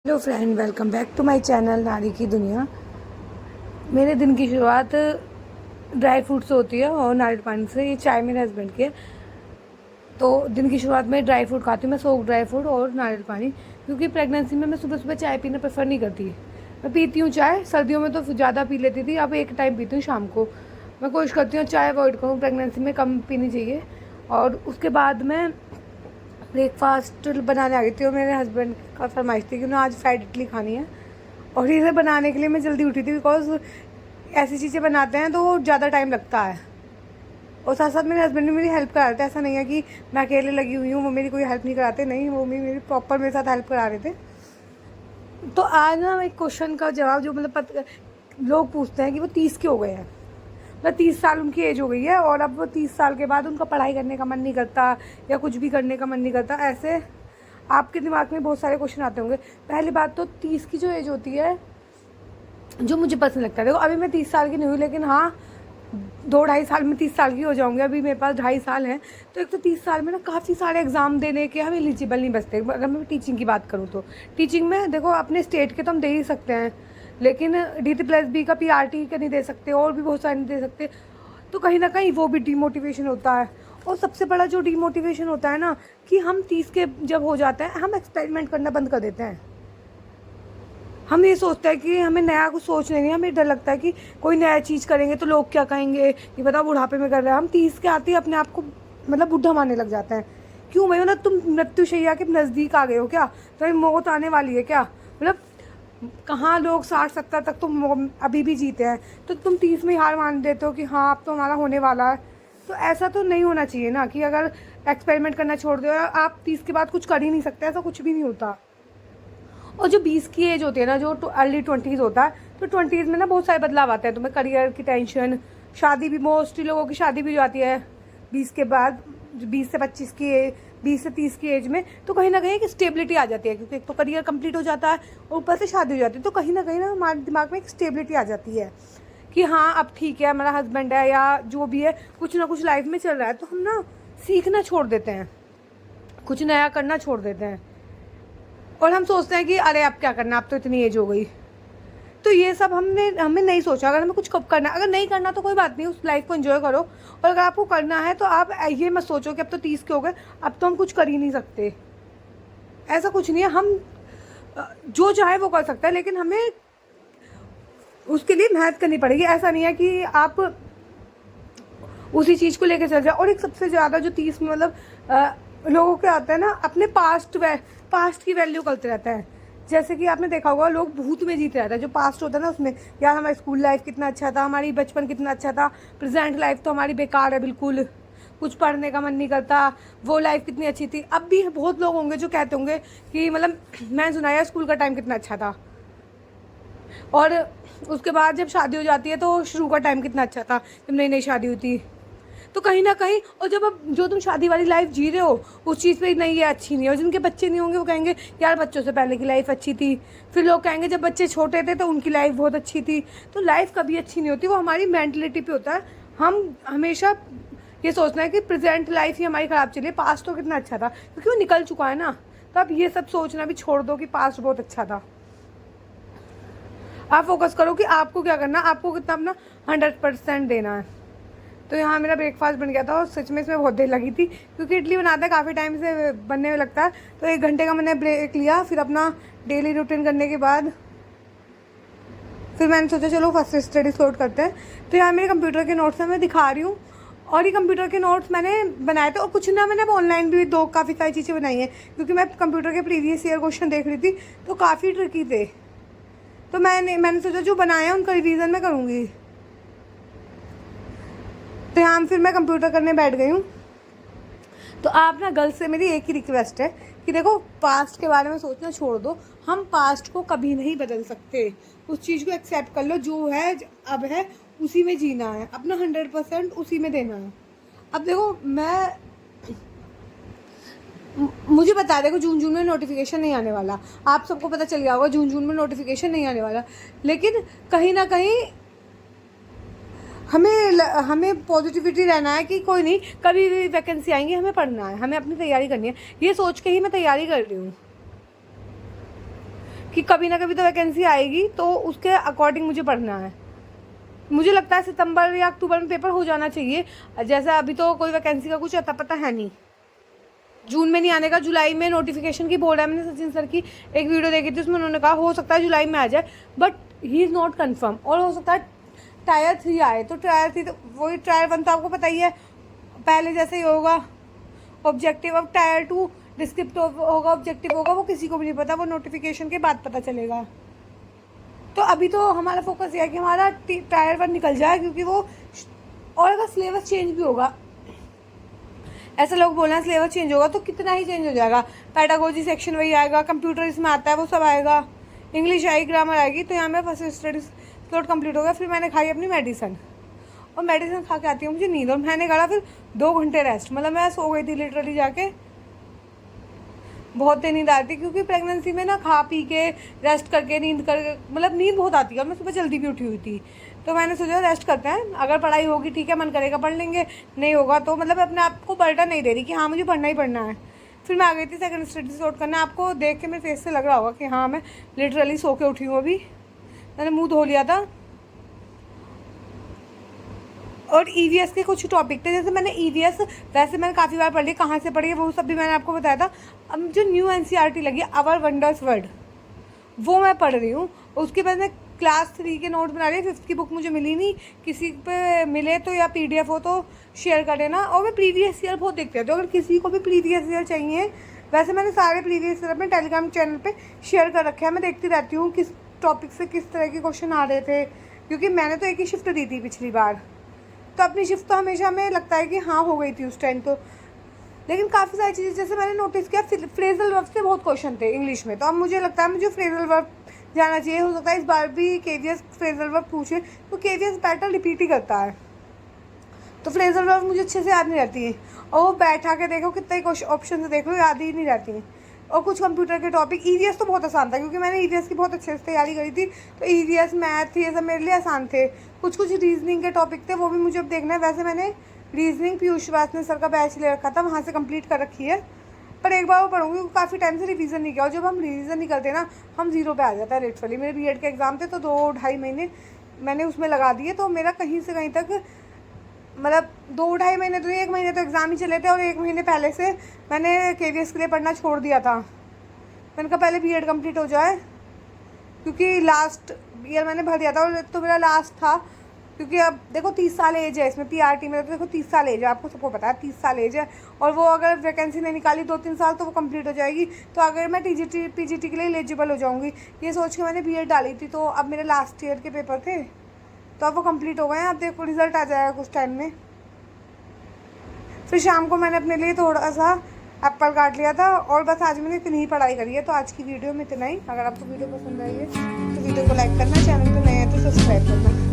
Hello friend, welcome back to my channel नारी की दुनिया। मेरे दिन की शुरुआत ड्राई फ्रूट से होती है और नारियल पानी से। ये चाय मेरे हस्बैंड की है, तो दिन की शुरुआत में ड्राई फ्रूट खाती हूँ मैं, सोक ड्राई फ्रूट और नारियल पानी। क्योंकि प्रेगनेंसी में मैं सुबह सुबह चाय पीना प्रेफर नहीं करती। मैं पीती हूँ चाय, सर्दियों में तो ज़्यादा पी लेती थी, अब एक टाइम पीती हूँ शाम को। मैं कोशिश करती हूँ चाय अवॉइड करूँ, प्रेगनेंसी में कम पीनी चाहिए। और उसके बाद मैं ब्रेकफास्ट बनाने आ गई थी और मेरे हस्बैंड का फरमाइश थी कि उन्हें आज फ्राइड इडली खानी है। और इसे बनाने के लिए मैं जल्दी उठी थी, बिकॉज ऐसी चीज़ें बनाते हैं तो ज़्यादा टाइम लगता है। और साथ साथ मेरे हस्बैंड भी मेरी हेल्प कराते हैं, ऐसा नहीं है कि मैं अकेले लगी हुई हूँ, वो मेरी कोई हेल्प नहीं कराते। नहीं, वो मेरी प्रॉपर मेरे साथ हेल्प करा रहे थे। तो आज ना एक क्वेश्चन का जवाब जो लोग पूछते हैं कि वो 30 के हो गए हैं, मतलब 30 साल उनकी एज हो गई है और अब वो 30 साल के बाद उनका पढ़ाई करने का मन नहीं करता या कुछ भी करने का मन नहीं करता। ऐसे आपके दिमाग में बहुत सारे क्वेश्चन आते होंगे। पहली बात तो 30 की जो एज होती है, जो मुझे पसंद लगता है, देखो अभी मैं 30 साल की नहीं हुई, लेकिन हाँ 2-2.5 साल में 30 साल की हो जाऊंगी। अभी मेरे पास 2.5 साल हैं, तो एक तो 30 साल में ना काफ़ी सारे एग्ज़ाम देने के हम एलिजिबल नहीं बचते। अगर मैं टीचिंग की बात करूँ तो टीचिंग में देखो अपने स्टेट के तो हम दे ही सकते हैं, लेकिन DT+B का PRT का नहीं दे सकते, और भी बहुत सारे नहीं दे सकते। तो कहीं ना कहीं वो भी डीमोटिवेशन होता है। और सबसे बड़ा जो डीमोटिवेशन होता है ना, कि हम 30 के जब हो जाते हैं हम एक्सपेरिमेंट करना बंद कर देते हैं। हम ये सोचते हैं कि हमें नया कुछ सोचना नहीं है, हमें डर लगता है कि कोई नया चीज़ करेंगे तो लोग क्या कहेंगे, ये बताओ बुढ़ापे में कर रहे हैं। हम 30 के आते ही अपने आप को मतलब बुढ़ा मानने लग जाते हैं। क्यों भाई, मतलब तुम मृत्युशैया के नज़दीक आ गए हो क्या? तुम्हें मौत आने वाली है क्या? मतलब कहाँ लोग 60-70 तक तो अभी भी जीते हैं, तो तुम 30 में हार मान देते हो कि हाँ अब तो हमारा होने वाला है। तो ऐसा तो नहीं होना चाहिए ना, कि अगर एक्सपेरिमेंट करना छोड़ दो आप 30 के बाद कुछ कर ही नहीं सकते, ऐसा कुछ भी नहीं होता। और जो 20 की एज होती है ना, जो अर्ली 20s होता है, तो 20s में ना बहुत सारे बदलाव आते हैं। तुम्हें करियर की टेंशन, शादी भी, मोस्टली लोगों की शादी भी हो जाती है 20 के बाद, 20 से 25 की एज, 20 से 30 की एज में। तो कहीं ना कहीं एक स्टेबिलिटी आ जाती है, क्योंकि एक तो करियर कंप्लीट हो जाता है और ऊपर से शादी हो जाती है। तो कहीं ना हमारे दिमाग में एक स्टेबिलिटी आ जाती है कि हाँ अब ठीक है, हमारा हस्बैंड है या जो भी है, कुछ ना कुछ लाइफ में चल रहा है। तो हम ना सीखना छोड़ देते हैं, कुछ नया करना छोड़ देते हैं, और हम सोचते हैं कि अरे अब क्या करना, अब तो इतनी एज हो गई। तो ये सब हमें नहीं सोचा। अगर हमें कुछ कब करना, अगर नहीं करना तो कोई बात नहीं, उस लाइफ को एंजॉय करो। और अगर आपको करना है तो आप ये मत सोचो कि अब तो 30 के हो गए, अब तो हम कुछ कर ही नहीं सकते। ऐसा कुछ नहीं है, हम जो चाहे वो कर सकते हैं, लेकिन हमें उसके लिए मेहनत करनी पड़ेगी। ऐसा नहीं है कि आप उसी चीज़ को लेकर चल जाए। और एक सबसे ज़्यादा जो 30 में लोगों के आते हैं ना, अपने पास्ट की वैल्यू करते रहते हैं। जैसे कि आपने देखा होगा, लोग भूत में जीते रहते हैं। जो पास्ट होता है ना, उसमें यार हमारी स्कूल लाइफ कितना अच्छा था, हमारी बचपन कितना अच्छा था, प्रेजेंट लाइफ तो हमारी बेकार है, बिल्कुल कुछ पढ़ने का मन नहीं करता, वो लाइफ कितनी अच्छी थी। अब भी बहुत लोग होंगे जो कहते होंगे कि मतलब मैंने सुना है स्कूल का टाइम कितना अच्छा था, और उसके बाद जब शादी हो जाती है तो शुरू का टाइम कितना अच्छा था जब नई नई शादी हुई थी। तो कहीं ना कहीं, और जब अब जो तुम शादी वाली लाइफ जी रहे हो उस चीज़ पे नहीं, ये अच्छी नहीं है। और जिनके बच्चे नहीं होंगे वो कहेंगे यार बच्चों से पहले की लाइफ अच्छी थी। फिर लोग कहेंगे जब बच्चे छोटे थे तो उनकी लाइफ बहुत अच्छी थी। तो लाइफ कभी अच्छी नहीं होती, वो हमारी मेंटलिटी पे होता है। हम हमेशा ये सोचना है कि प्रेजेंट लाइफ ही हमारी ख़राब चली है, पास्ट तो कितना अच्छा था, क्योंकि वो निकल चुका है ना। तो अब ये सब सोचना भी छोड़ दो कि पास्ट बहुत अच्छा था। आप फोकस करो कि आपको क्या करना, आपको कितना अपना 100% देना है। तो यहाँ मेरा ब्रेकफास्ट बन गया था, और सच में इसमें बहुत देर लगी थी, क्योंकि इडली बनाते हैं काफ़ी टाइम से बनने में लगता है। तो 1 घंटे का मैंने ब्रेक लिया, फिर अपना डेली रूटीन करने के बाद फिर मैंने सोचा चलो फर्स्ट स्टडी लोड करते हैं। तो यहाँ मेरे कंप्यूटर के नोट्स हैं, मैं दिखा रही हूँ। और ये कंप्यूटर के नोट्स मैंने बनाए थे, और कुछ ना मैंने अब ऑनलाइन भी काफ़ी सारी चीज़ें बनाई हैं, क्योंकि मैं कंप्यूटर के प्रीवियस ईयर क्वेश्चन देख रही थी तो काफ़ी ट्रिकी थे। तो मैंने सोचा जो बनाए हैं उनका रिवीजन मैं करूँगी। तो यहाँ फिर मैं कंप्यूटर करने बैठ गई हूँ। तो आप ना गर्ल्स से मेरी एक ही रिक्वेस्ट है कि देखो, पास्ट के बारे में सोचना छोड़ दो। हम पास्ट को कभी नहीं बदल सकते, उस चीज़ को एक्सेप्ट कर लो, जो है अब है उसी में जीना है, अपना 100% उसी में देना है। अब देखो मुझे पता है, देखो जून में नोटिफिकेशन नहीं आने वाला, आप सबको पता चल गया होगा जून में नोटिफिकेशन नहीं आने वाला। लेकिन कहीं ना कहीं हमें पॉजिटिविटी रहना है कि कोई नहीं, कभी भी वैकेंसी आएंगी, हमें पढ़ना है, हमें अपनी तैयारी करनी है। ये सोच के ही मैं तैयारी कर रही हूँ। कि कभी ना कभी तो वैकेंसी आएगी, तो उसके अकॉर्डिंग मुझे पढ़ना है। मुझे लगता है सितंबर या अक्टूबर में पेपर हो जाना चाहिए। जैसा अभी तो कोई वैकेंसी का कुछ अता पता है नहीं, जून में नहीं आने का, जुलाई में नोटिफिकेशन की बोल रहा है। मैंने सचिन सर की एक वीडियो देखी थी, उसमें उन्होंने कहा हो सकता है जुलाई में आ जाए, but he is not confirm. और हो सकता है टायर 3 आए, तो टायर 3 तो वही, टायर 1 तो आपको पता ही है पहले जैसे ही होगा ऑब्जेक्टिव। अब टायर 2 डिस्क्रिप्टिव होगा, ऑब्जेक्टिव होगा, वो किसी को भी नहीं पता, वो नोटिफिकेशन के बाद पता चलेगा। तो अभी तो हमारा फोकस ये है कि हमारा टायर 1 निकल जाए, क्योंकि वो, और अगर सिलेबस चेंज भी होगा, ऐसा लोग बोल रहे हैं सिलेबस चेंज होगा, तो कितना ही चेंज हो जाएगा। पेडागोजी सेक्शन वही आएगा, कंप्यूटर इसमें आता है वो सब आएगा, इंग्लिश आएगी, ग्रामर आएगी। तो यहाँ में फर्स्ट स्टडी स्लॉट कंप्लीट हो गया। फिर मैंने खाई अपनी मेडिसिन, और मेडिसिन खा के आती है मुझे नींद, और मैंने करा फिर 2 घंटे रेस्ट। मतलब मैं सो गई थी लिटरली जाके, बहुत देर नींद आती है, क्योंकि प्रेगनेंसी में ना खा पी के रेस्ट करके नींद कर, मतलब नींद बहुत आती है। और मैं सुबह जल्दी भी उठी हुई थी, तो मैंने सोचा रेस्ट करते हैं, अगर पढ़ाई होगी ठीक है, मन करेगा पढ़ लेंगे, नहीं होगा तो मतलब अपने आप को बर्डन नहीं दे रही कि हाँ मुझे पढ़ना ही पढ़ना है। फिर मैं आ गई थी सेकंड स्टडी स्लॉट करना। आपको देख के मेरे फेस से लग रहा होगा कि हाँ मैं लिटरली सो के उठी हूँ। अभी मैंने मुँह धो लिया था। और ईवीएस के कुछ टॉपिक थे, जैसे मैंने ईवीएस वैसे मैंने काफ़ी बार पढ़ लिया, कहाँ से पढ़ी है वो सब भी मैंने आपको बताया था। अब जो न्यू एनसीईआरटी लगी है, आवर वंडर्स वर्ल्ड, वो मैं पढ़ रही हूँ। उसके बाद मैं क्लास 3 के नोट बना रही हूँ। 5th की बुक मुझे मिली नहीं, किसी पे मिले तो या पीडीएफ हो तो शेयर कर देना। और मैं प्रीवियस ईयर बहुत देखती हूँ, तो अगर किसी को भी प्रीवियस ईयर चाहिए, वैसे मैंने सारे प्रीवियस ईयर अपने टेलीग्राम चैनल पे शेयर कर रखे हैं। मैं देखती रहती हूँ किस टॉपिक से किस तरह के क्वेश्चन आ रहे थे, क्योंकि मैंने तो एक ही शिफ्ट दी थी पिछली बार, तो अपनी शिफ्ट तो हमेशा हमें लगता है कि हाँ हो गई थी उस टाइम तो। लेकिन काफ़ी सारी चीज़ें जैसे मैंने नोटिस किया, फ्रेजल वर्ब से बहुत क्वेश्चन थे इंग्लिश में, तो अब मुझे लगता है मुझे फ्रेजल वर्ब जाना चाहिए। हो सकता है इस बार भी केवीएस फ्रेजल वर्ब पूछे, तो केवीएस पैटर्न रिपीट ही करता है, तो फ्रेजल वर्ब मुझे अच्छे से याद नहीं रहती है। और वो बैठा के देखो कितने ऑप्शन से देख लो, याद ही नहीं रहती हैं। और कुछ कंप्यूटर के टॉपिक, ईवीएस तो बहुत आसान था, क्योंकि मैंने ईवीएस की बहुत अच्छे से तैयारी करी थी, तो ईवीएस मैथ ये सब मेरे लिए आसान थे। कुछ कुछ रीजनिंग के टॉपिक थे, वो भी मुझे अब देखना है। वैसे मैंने रीजनिंग पीयूष श्रीवास्तव सर का बैच ले रखा था, वहाँ से कंप्लीट कर रखी है, पर एक बार वो पढ़ूंगी, काफ़ी टाइम से रिवीजन नहीं किया। और जब हम रिवीजन नहीं करते ना, हम 0 पे आ जाता है लिटरली। मेरे बीएड के एग्ज़ाम थे, तो 2-2.5 महीने मैंने उसमें लगा दिए, तो मेरा कहीं से कहीं तक, मतलब 2-2.5 महीने तो 1 महीने तो एग्ज़ाम ही चले थे, और 1 महीने पहले से मैंने केवीएस के लिए पढ़ना छोड़ दिया था। मैंने कहा पहले बीएड कंप्लीट हो जाए, क्योंकि लास्ट ईयर मैंने भर दिया था, और तो मेरा लास्ट था, क्योंकि अब देखो 30 साल एज है इसमें, पीआरटी में तो देखो 30 साल एज है, आपको सबको पता है 30 साल एज है। और वो अगर वैकेंसी नहीं निकाली 2-3 साल, तो वो कंप्लीट हो जाएगी, तो अगर मैं टीजीटी पीजीटी के लिए एलिजिबल हो जाऊंगी, ये सोच के मैंने बीएड डाली थी। तो अब मेरे लास्ट ईयर के पेपर थे, तो अब वो कंप्लीट हो गए हैं। अब देखो रिजल्ट आ जाएगा कुछ टाइम में। फिर शाम को मैंने अपने लिए थोड़ा सा एप्पल काट लिया था, और बस आज मैंने इतनी ही पढ़ाई करी है। तो आज की वीडियो में इतना ही। अगर आपको वीडियो पसंद आई है तो वीडियो को लाइक करना, चैनल पर नए हैं तो सब्सक्राइब करना।